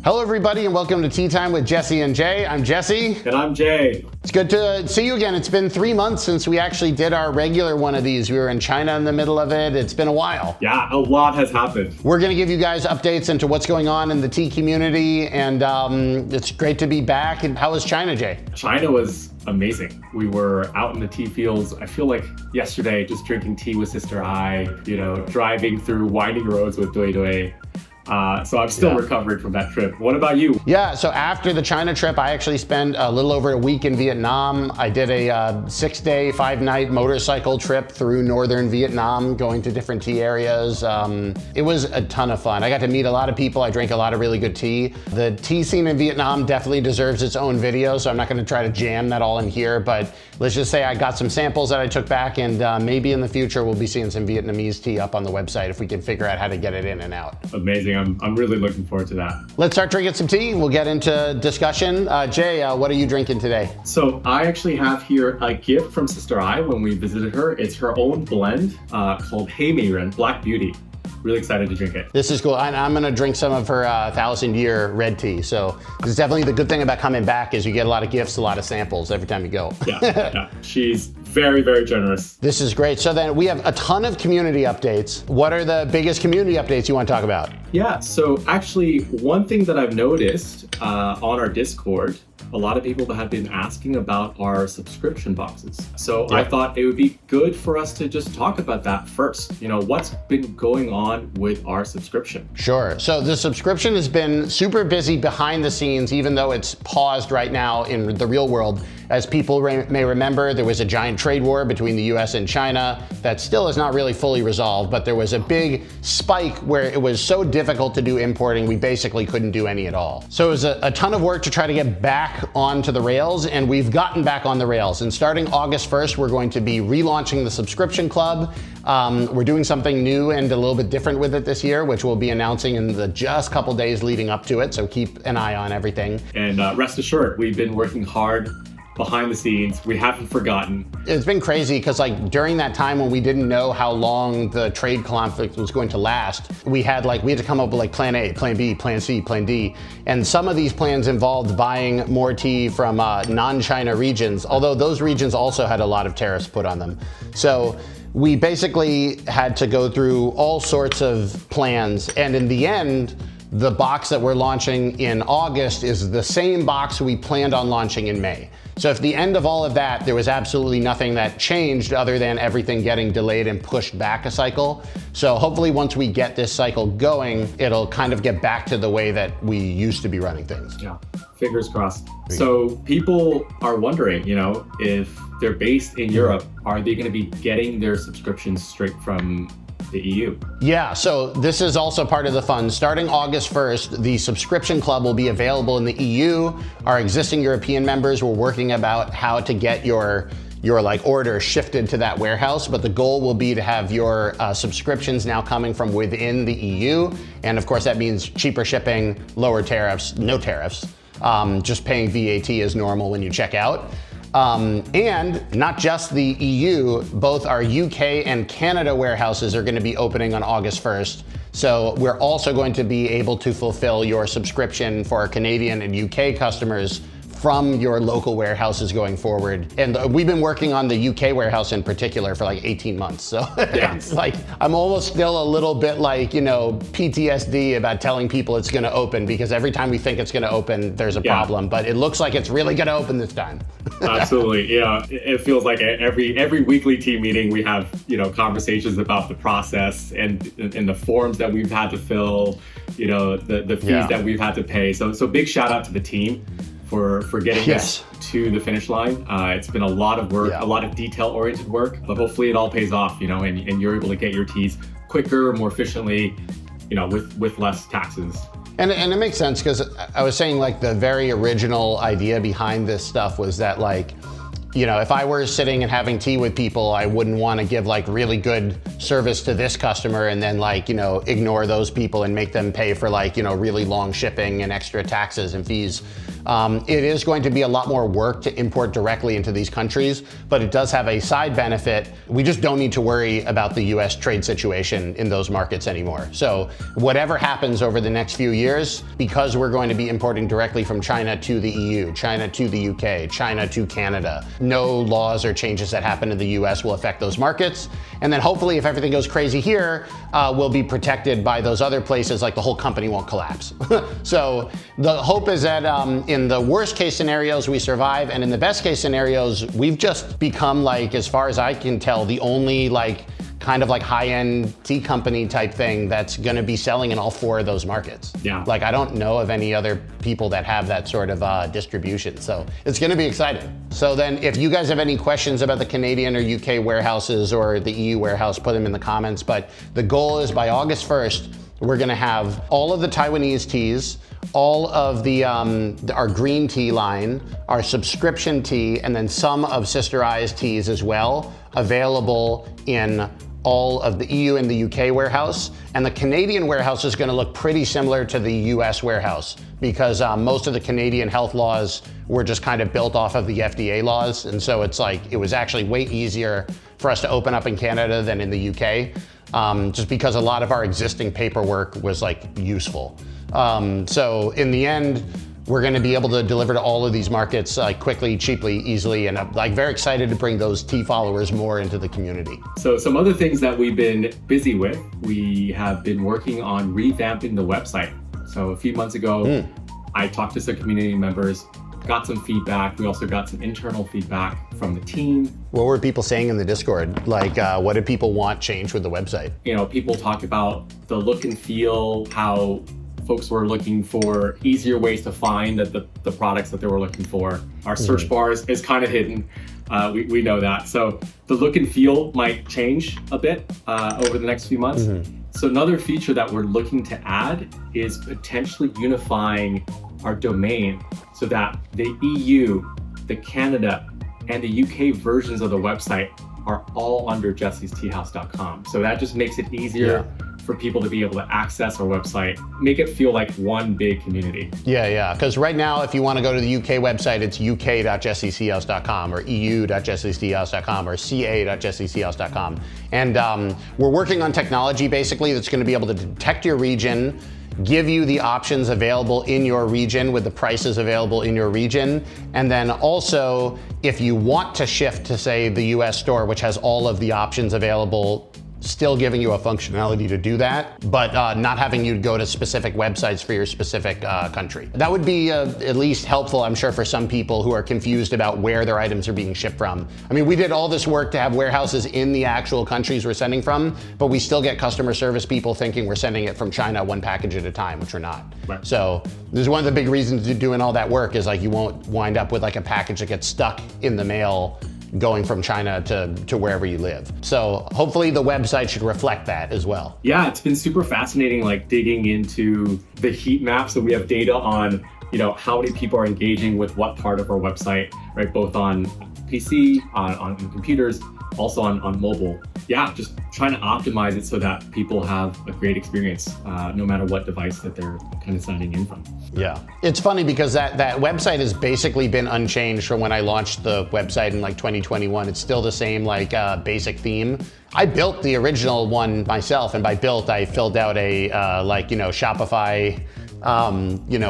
Hello everybody and welcome to Tea Time with Jesse and Jay. I'm Jesse. And I'm Jay. It's good to see you again. It's been 3 months since we actually did our regular one of these. We were in China in the middle of it. It's been a while. Yeah, a lot has happened. We're gonna give you guys updates into what's going on in the tea community, and it's great to be back. And how was China, Jay? China was amazing. We were out in the tea fields, I feel like yesterday, just drinking tea with Sister I, driving through winding roads with Dui Dui. So I'm still recovering from that trip. What about you? Yeah, so after the China trip, I actually spent a little over a week in Vietnam. I did a 6-day, 5-night motorcycle trip through northern Vietnam, going to different tea areas. It was a ton of fun. I got to meet a lot of people. I drank a lot of really good tea. The tea scene in Vietnam definitely deserves its own video, so I'm not gonna try to jam that all in here, but let's just say I got some samples that I took back, and maybe in the future we'll be seeing some Vietnamese tea up on the website if we can figure out how to get it in and out. Amazing. I'm really looking forward to that. Let's start drinking some tea. We'll get into discussion. Jay, what are you drinking today? So I actually have here a gift from Sister I when we visited her. It's her own blend called Hey Meiren Black Beauty. Really excited to drink it. This is cool. I'm gonna drink some of her 1,000-year red tea. So this is definitely the good thing about coming back is you get a lot of gifts, a lot of samples every time you go. Yeah. She's very, very generous. This is great. So then we have a ton of community updates. What are the biggest community updates you want to talk about? Yeah, so actually one thing that I've noticed on our Discord, a lot of people have been asking about our subscription boxes. So I thought it would be good for us to just talk about that first. What's been going on with our subscription? Sure. So the subscription has been super busy behind the scenes, even though it's paused right now in the real world. As people may remember, there was a giant trade war between the US and China that still is not really fully resolved, but there was a big spike where it was so difficult to do importing, we basically couldn't do any at all. So it was a ton of work to try to get back onto the rails, and we've gotten back on the rails. And starting August 1st, we're going to be relaunching the subscription club. We're doing something new and a little bit different with it this year, which we'll be announcing in the just couple days leading up to it. So keep an eye on everything. And rest assured, we've been working hard behind the scenes. We haven't forgotten. It's been crazy because during that time when we didn't know how long the trade conflict was going to last, we had to come up with plan A, plan B, plan C, plan D. And some of these plans involved buying more tea from non-China regions, although those regions also had a lot of tariffs put on them. So we basically had to go through all sorts of plans. And in the end, the box that we're launching in August is the same box we planned on launching in May. So at the end of all of that, there was absolutely nothing that changed other than everything getting delayed and pushed back a cycle. So hopefully once we get this cycle going, it'll kind of get back to the way that we used to be running things. Yeah, fingers crossed. So people are wondering, if they're based in Europe, are they going to be getting their subscriptions straight from the EU? Yeah, so this is also part of the fun. Starting August 1st, the subscription club will be available in the EU. Our existing European members were working about how to get your order shifted to that warehouse, but the goal will be to have your subscriptions now coming from within the EU. And of course that means cheaper shipping, lower tariffs, no tariffs, just paying VAT as normal when you check out. And not just the EU, both our UK and Canada warehouses are going to be opening on August 1st. So we're also going to be able to fulfill your subscription for our Canadian and UK customers from your local warehouses going forward. And we've been working on the UK warehouse in particular for 18 months. So it's I'm almost still a little bit PTSD about telling people it's gonna open, because every time we think it's gonna open, there's a problem, but it looks like it's really gonna open this time. Absolutely, yeah. It feels like every weekly team meeting, we have, conversations about the process and the forms that we've had to fill, the fees that we've had to pay. So big shout out to the team for getting us to the finish line. It's been a lot of work, a lot of detail-oriented work, but hopefully it all pays off, and you're able to get your teas quicker, more efficiently, with less taxes. And it makes sense, because I was saying the very original idea behind this stuff was that if I were sitting and having tea with people, I wouldn't want to give like really good service to this customer and then like, ignore those people and make them pay for like, really long shipping and extra taxes and fees. It is going to be a lot more work to import directly into these countries, but it does have a side benefit. We just don't need to worry about the US trade situation in those markets anymore. So whatever happens over the next few years, because we're going to be importing directly from China to the EU, China to the UK, China to Canada, no laws or changes that happen in the US will affect those markets. And then hopefully if everything goes crazy here, we'll be protected by those other places, like the whole company won't collapse. So the hope is that in the worst case scenarios, we survive. And in the best case scenarios, we've just become like, as far as I can tell, the only like kind of like high-end tea company type thing that's going to be selling in all 4 of those markets. Yeah. Like I don't know of any other people that have that sort of distribution. So it's going to be exciting. So then if you guys have any questions about the Canadian or UK warehouses or the EU warehouse, put them in the comments. But the goal is by August 1st, we're going to have all of the Taiwanese teas, all of the our green tea line, our subscription tea, and then some of Sister I's teas as well, available in all of the EU and the UK warehouse. And the Canadian warehouse is going to look pretty similar to the US warehouse because most of the Canadian health laws were just kind of built off of the FDA laws. And so it's like, it was actually way easier for us to open up in Canada than in the UK, just because a lot of our existing paperwork was like useful. So in the end, we're going to be able to deliver to all of these markets quickly, cheaply, easily, and I'm like very excited to bring those tea followers more into the community. So some other things that we've been busy with, we have been working on revamping the website. So a few months ago, I talked to some community members, got some feedback. We also got some internal feedback from the team. What were people saying in the Discord? Like, what did people want changed with the website? People talked about the look and feel, how folks were looking for easier ways to find the products that they were looking for. Our search bar is kind of hidden. We know that. So the look and feel might change a bit over the next few months. So another feature that we're looking to add is potentially unifying our domain so that the EU, the Canada, and the UK versions of the website are all under jessie'steahouse.com. So that just makes it easier for people to be able to access our website, make it feel like one big community. Yeah, because right now, if you want to go to the UK website, it's uk.jessie'steahouse.com or eu.jessie'steahouse.com or ca.jessie'steahouse.com. And we're working on technology basically that's going to be able to detect your region, give you the options available in your region with the prices available in your region. And then also, if you want to shift to say the US store, which has all of the options available, still giving you a functionality to do that, but not having you go to specific websites for your specific country. That would be at least helpful, I'm sure, for some people who are confused about where their items are being shipped from. I mean, we did all this work to have warehouses in the actual countries we're sending from, but we still get customer service people thinking we're sending it from China one package at a time, which we're not. Right. So this is one of the big reasons to doing all that work is like you won't wind up with like a package that gets stuck in the mail going from China to wherever you live. So hopefully the website should reflect that as well. Yeah, it's been super fascinating, like digging into the heat map. So we have data on, how many people are engaging with what part of our website, right? Both on PC, on computers, also on mobile. Yeah, just trying to optimize it so that people have a great experience, no matter what device that they're kind of signing in from. Yeah, it's funny because that website has basically been unchanged from when I launched the website in like 2021. It's still the same like basic theme. I built the original one myself, and by built, I filled out a Shopify,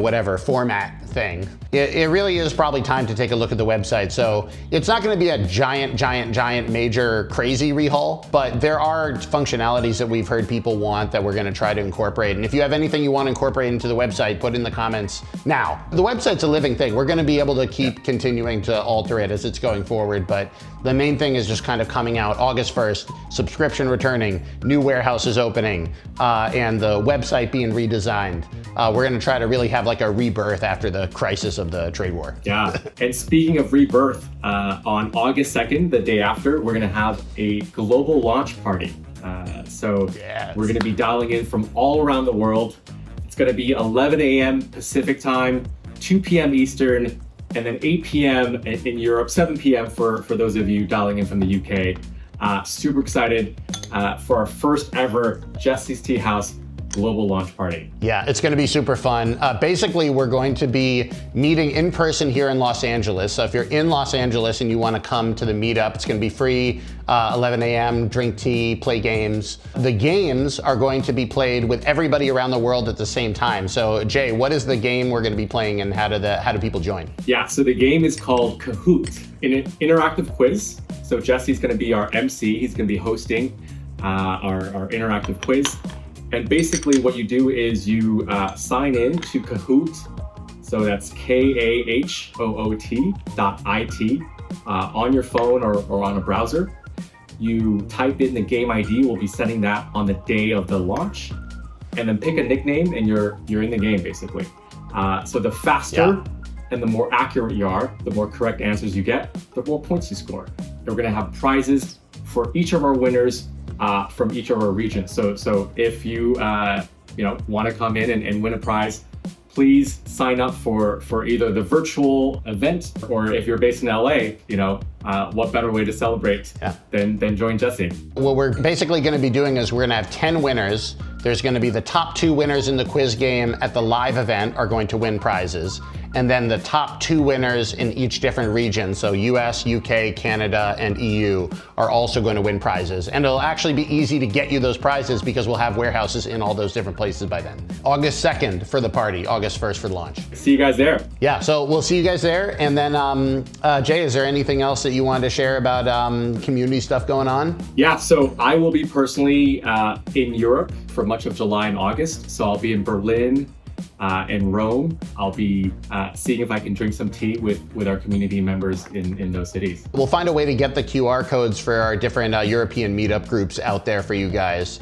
whatever format thing. It really is probably time to take a look at the website. So it's not going to be a giant, major, crazy rehaul, but there are functionalities that we've heard people want that we're going to try to incorporate. And if you have anything you want to incorporate into the website, put in the comments now. The website's a living thing. We're going to be able to keep continuing to alter it as it's going forward, but the main thing is just kind of coming out August 1st, subscription returning, new warehouses opening, and the website being redesigned. We're going to try to really have like a rebirth after the crisis of the trade war. Yeah, and speaking of rebirth, on August 2nd, the day after, we're going to have a global launch party. We're going to be dialing in from all around the world. It's going to be 11 a.m. Pacific time, 2 p.m. Eastern, and then 8 p.m. in Europe, 7 p.m. for those of you dialing in from the UK. Super excited for our first ever Jesse's Teahouse global launch party. Yeah, it's going to be super fun. Basically, we're going to be meeting in person here in Los Angeles. So if you're in Los Angeles and you want to come to the meetup, it's going to be free, 11 a.m., drink tea, play games. The games are going to be played with everybody around the world at the same time. So Jay, what is the game we're going to be playing and how do people join? Yeah, so the game is called Kahoot, an interactive quiz. So Jesse's going to be our MC. He's going to be hosting our interactive quiz. And basically what you do is you sign in to Kahoot. So that's KAHOOT.IT on your phone or on a browser. You type in the game ID. We'll be setting that on the day of the launch. And then pick a nickname and you're in the game basically. So the faster and the more accurate you are, the more correct answers you get, the more points you score. And we're gonna have prizes for each of our winners from each of our regions. So if you want to come in and win a prize, please sign up for either the virtual event or if you're based in LA, what better way to celebrate than join Jesse. What we're basically going to be doing is we're going to have 10 winners. There's going to be the top 2 winners in the quiz game at the live event are going to win prizes. And then the top 2 winners in each different region, so US, UK, Canada, and EU, are also going to win prizes. And it'll actually be easy to get you those prizes because we'll have warehouses in all those different places by then. August 2nd for the party, August 1st for the launch. See you guys there. Yeah, so we'll see you guys there. And then, Jay, is there anything else that you wanted to share about community stuff going on? Yeah, so I will be personally in Europe for much of July and August. So I'll be in Berlin, in Rome. I'll be seeing if I can drink some tea with our community members in those cities. We'll find a way to get the QR codes for our different European meetup groups out there for you guys.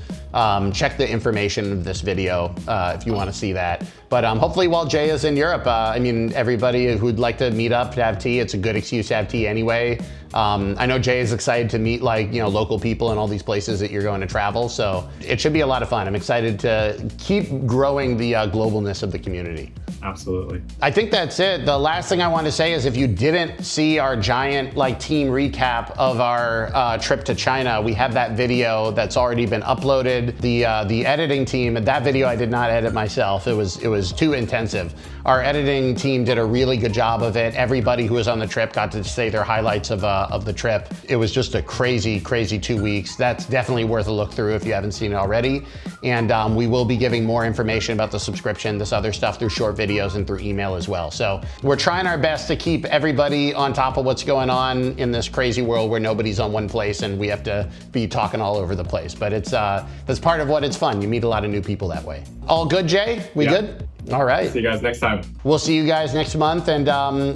Check the information of this video if you want to see that. But hopefully while Jay is in Europe, everybody who'd like to meet up to have tea, it's a good excuse to have tea anyway. I know Jay is excited to meet local people in all these places that you're going to travel. So it should be a lot of fun. I'm excited to keep growing the globalness of the community. Absolutely. I think that's it. The last thing I want to say is if you didn't see our giant team recap of our trip to China, we have that video that's already been uploaded. The editing team, that video I did not edit myself. It was too intensive. Our editing team did a really good job of it. Everybody who was on the trip got to say their highlights of the trip. It was just a crazy, crazy 2 weeks. That's definitely worth a look through if you haven't seen it already. And we will be giving more information about the subscription, this other stuff through short videos and through email as well. So we're trying our best to keep everybody on top of what's going on in this crazy world where nobody's on one place and we have to be talking all over the place. But that's part of what it's fun. You meet a lot of new people that way. All good, Jay? We good? All right. See you guys next time. We'll see you guys next month and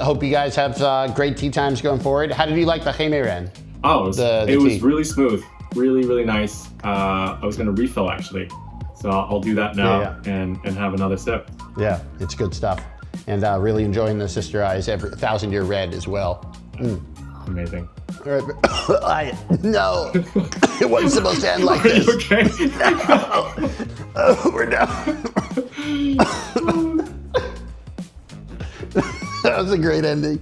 hope you guys have great tea times going forward. How did you like the Heimeiren? Oh, it was really smooth. Really, really nice. I was going to refill actually. So I'll do that now and have another sip. Yeah, it's good stuff. And really enjoying the Sister Eyes 1000-Year Red as well. Amazing. No, it wasn't supposed to end like this. Are you okay? Oh, we're down. That was a great ending.